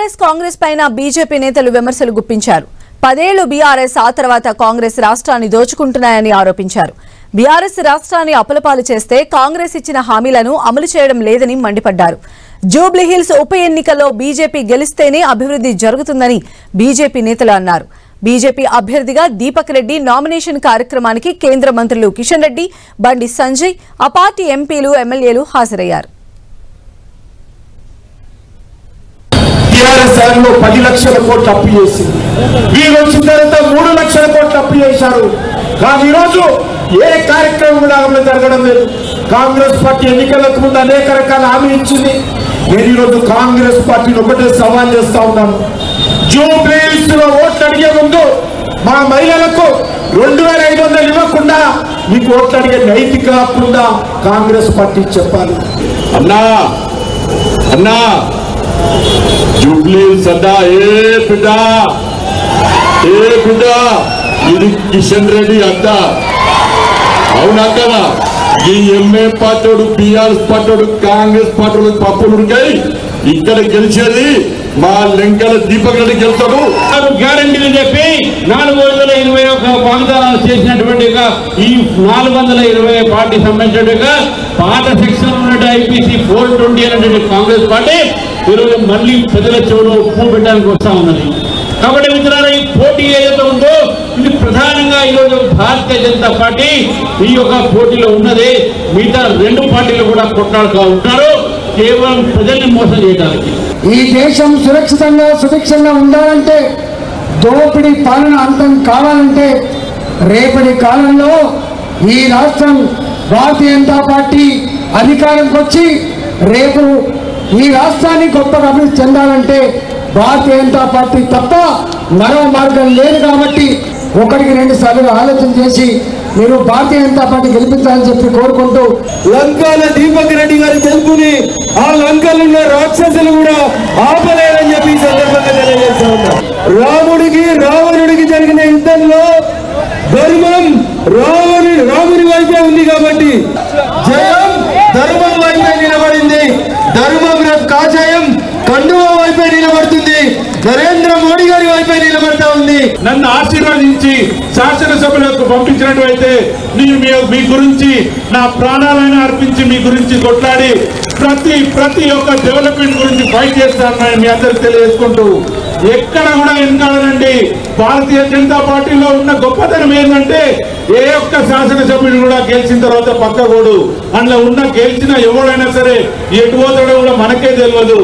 BRS Congress పైన BJP నేతలు విమర్శలు గుప్పించారు. 10 ఏళ్లు బీఆర్ఎస్ ఆ తర్వాత కాంగ్రెస్ రాష్ట్రాన్ని దోచుకుంటున్నాయని ఆరోపించారు. బీఆర్ఎస్ రాష్ట్రాన్ని అప్పులపాలు చేస్తే కాంగ్రెస్ ఇచ్చిన హామీలను అమలు చేయడం లేదని మండిపడ్డారు. జూబ్లీహిల్స్ ఉప ఎన్నికల్లో బీజేపీ గెలిస్తేనే అభివృద్ధి జరుగుతుందని బీజేపీ నేతలు అన్నారు. బీజేపీ అభ్యర్థిగా దీపక్ రెడ్డి నామినేషన్ కార్యక్రమానికి కేంద్ర మంత్రులు కిషన్ రెడ్డి, బండి సంజయ్, ఆ పార్టీ ఎంపీలు, ఎమ్మెల్యేలు హాజరయ్యారు. 10 లక్షల కోట్లు అప్పు చేసింది. వీళ్ళు వచ్చిన తర్వాత 3 లక్షల కోట్లు అప్పు చేశారు. కానీ ఈరోజు ఏ కార్యక్రమం కూడా అమలు జరగడం లేదు. కాంగ్రెస్ పార్టీ ఎన్నికలకు ముందు అనేక రకాల హామీ ఇచ్చింది. నేను ఈరోజు కాంగ్రెస్ పార్టీని ఒకటే సవాల్ చేస్తా ఉన్నాను. జూబ్లీహిల్స్ లో ఓట్లు అడిగే ముందు మా మహిళలకు 2500 ఇవ్వకుండా మీకు ఓట్లు అడిగే నైతిక హక్కుండా కాంగ్రెస్ పార్టీ చెప్పాలి. అన్నా జూబ్లీహిల్స్ అడ్డా ఏ బిడ్డ ఇది కిషన్ రెడ్డి అడ్డా అవునా కదా? ఈ ఎంఏ పార్టీడు, బీఆర్ఎస్ పార్టీడు, కాంగ్రెస్ పార్టీ పప్పులు ఉడికాయి. ఇక్కడ గెలిచేది మా లెంకల దీపక్ రెడ్డి గెలుతాడు. గ్యారంటీలు చెప్పి 421 వాగ్దానాలు చేసినటువంటి ఈ 420 పార్టీ సంబంధించినట్టుగా పాత సెక్షన్ ఉన్నట్టు ఐపీసీ 420 అనేటువంటి కాంగ్రెస్ పార్టీ ఈరోజు మళ్ళీ ప్రజల చెవులో ఉప్పు పెట్టడానికి వస్తా ఉన్నది. కాబట్టి మిత్రులారా, ఈ పోటీ ఏదైతే ఉందో ఇది ప్రధానంగా ఈరోజు భారతీయ జనతా పార్టీ ఈ యొక్క పోటీలో ఉన్నది. మిగతా 2 పార్టీలు కూడా కొట్లాడుతూ ఉంటారు కేవలం ప్రజల్ని మోసం చేయడానికి. ఈ దేశం సురక్షితంగా సుభిక్షంగా ఉండాలంటే, దోపిడీ పాలన అంతం కావాలంటే రేపటి కాలంలో ఈ రాష్ట్రం భారతీయ జనతా పార్టీ అధికారంకి వచ్చి రేపు ఈ రాష్ట్రాన్ని గొప్పగా అభివృద్ధి చెందాలంటే భారతీయ జనతా పార్టీ తప్ప మరో మార్గం లేదు. కాబట్టి 1-2 సార్లు ఆలోచన చేసి మీరు భారతీయ జనతా పార్టీ గెలిపించాలని చెప్పి కోరుకుంటూ, లంకాల దీపక్ రెడ్డి గారి గెలుపుని ఆ లంకలు ఉన్న రాక్షసులు కూడా ఆపలేరని చెప్పి ఈ సందర్భంగా తెలియజేస్తా ఉన్నారు. రాముడికి రావణుడికి జరిగిన యుద్ధంలో ధర్మం రాముని వైపే ఉంది కాబట్టి జయం ధర్మం వైపే నిలబడింది. ధర్మం కాషాయం కండువ వైపే నిలబడుతుంది. నరేంద్ర మోడీ గారి వైపే నిలబడతా ఉంది. నన్ను ఆశీర్వదించి శాసనసభలకు పంపించినట్లయితే మీ గురించి నా ప్రాణాలను అర్పించి మీ గురించి కొట్లాడి ప్రతి ఒక్క డెవలప్మెంట్ గురించి ఫైట్ చేస్తానని మీ అందరికి తెలియజేసుకుంటూ, ఎక్కడ కూడా వెనకాడనండి. భారతీయ జనతా పార్టీలో ఉన్న గొప్పతనం ఏంటంటే ఏ ఒక్క శాసనసభ్యుడు కూడా గెలిచిన తర్వాత పక్కకూడు. అందులో ఉన్న గెలిచిన ఎవడైనా సరే ఎటు పోతాడో కూడా మనకే తెలియదు.